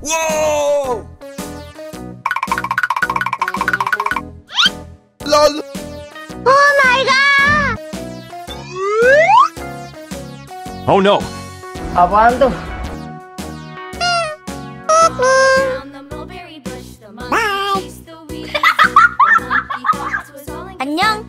Whoa! LOL! Oh my god! Oh no! Apaan tuh? 안녕.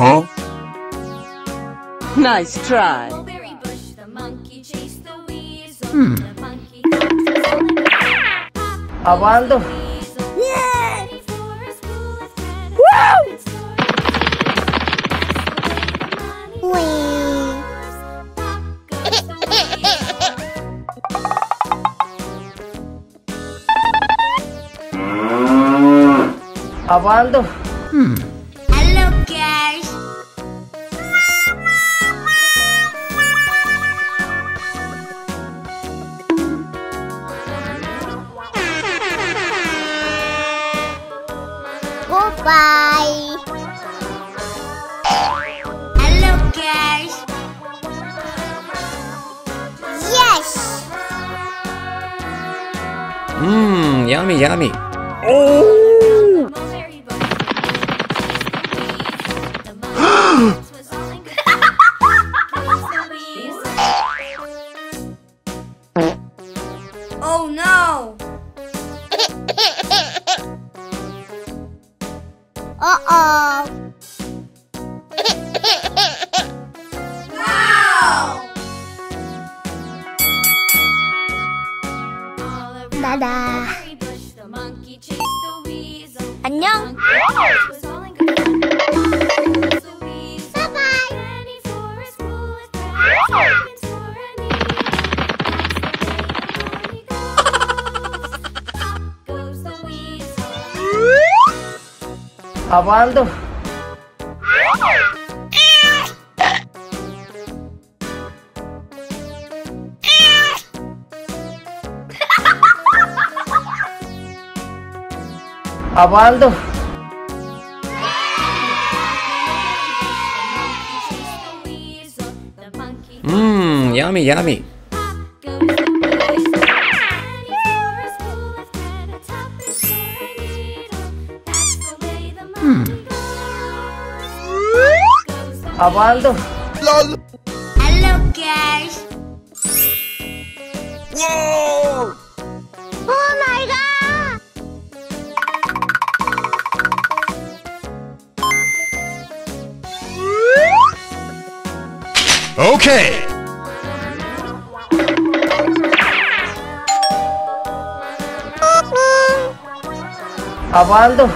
Huh? Nice try. Apaan tuh? Apaan tuh? Hello guys. Goodbye. Hello guys. Yes. Yummy, yummy. Oh no. Uh-oh. Wow. 다다. 안녕. Apaan tuh? Apaan tuh? Yummy, yummy. Apaan tuh? LOL! Hello guys. Whoa! Oh my god. Okay! Apaan tuh?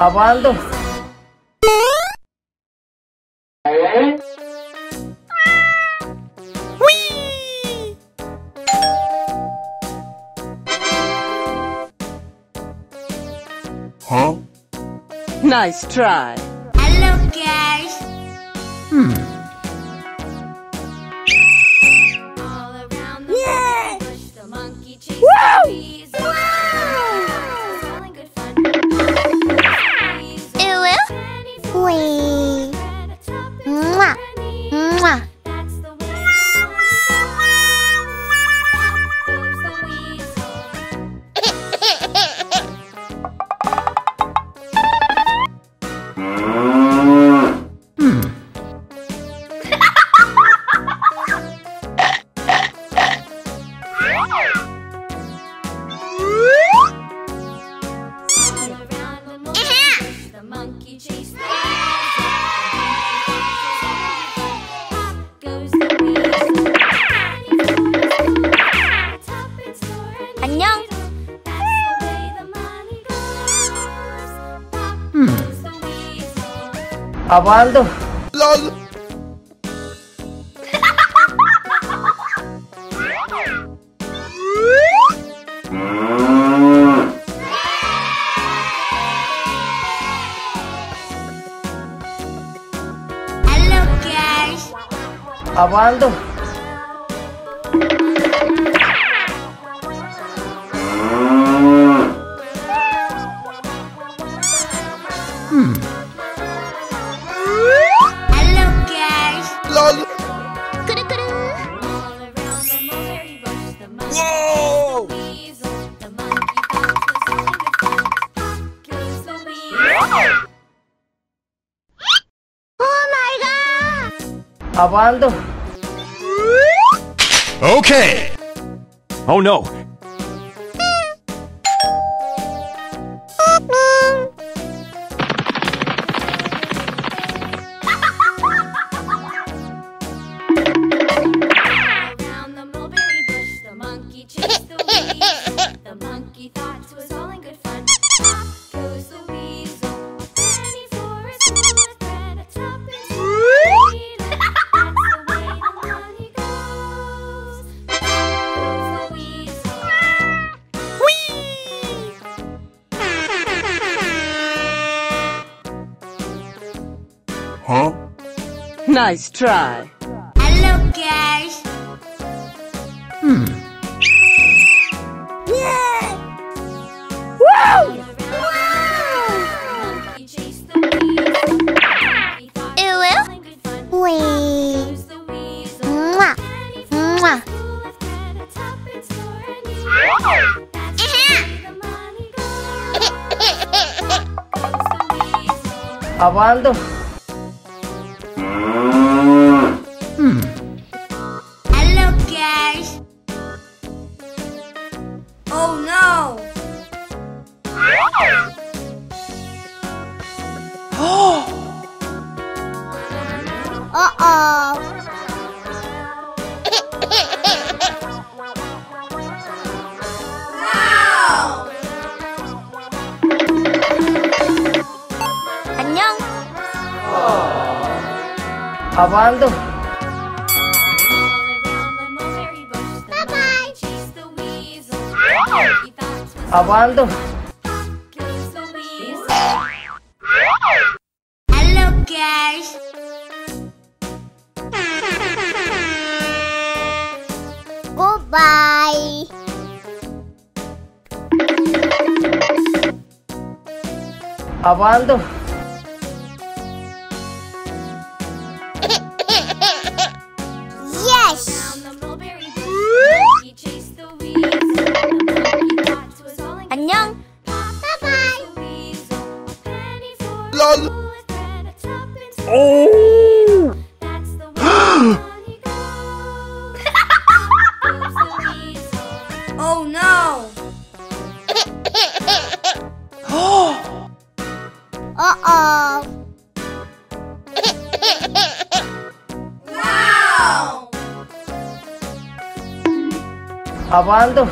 Apaan tuh? Huh? Nice try. Hello guys. Mwah. Mwah. Apaan tuh? LOL. Hello guys. Apaan tuh? Hello guys. LOL. くるくる。 Whoa. Oh my god. Apaan tuh? Okay. Oh no! Around the mulberry bush, the monkey chased the weasel. The monkey thought it was all in good fun. Off goes the weasel, a penny for his full of bread, a tuppence for a needle. That's the way the money goes. Off goes the weasel. Huh? Nice try. Hello guys. Monkey chased the weasel. Monkey thought it was all in good fun. Wee. Goes the weasel, Mwah. penny for Mwah. his full of bread, a tuppence for a needle. That's the way the money goes. Goes the weasel. Apaan tuh? Hello guys. Oh no. Uh-oh. Wow. 안녕. Apaan tuh? Apaan tuh? Hello guys. Goodbye. Apaan tuh? Yes. 안녕. Bye-bye. LOL. Oh! Oh no. Uh-oh. Wow. Apaan tuh?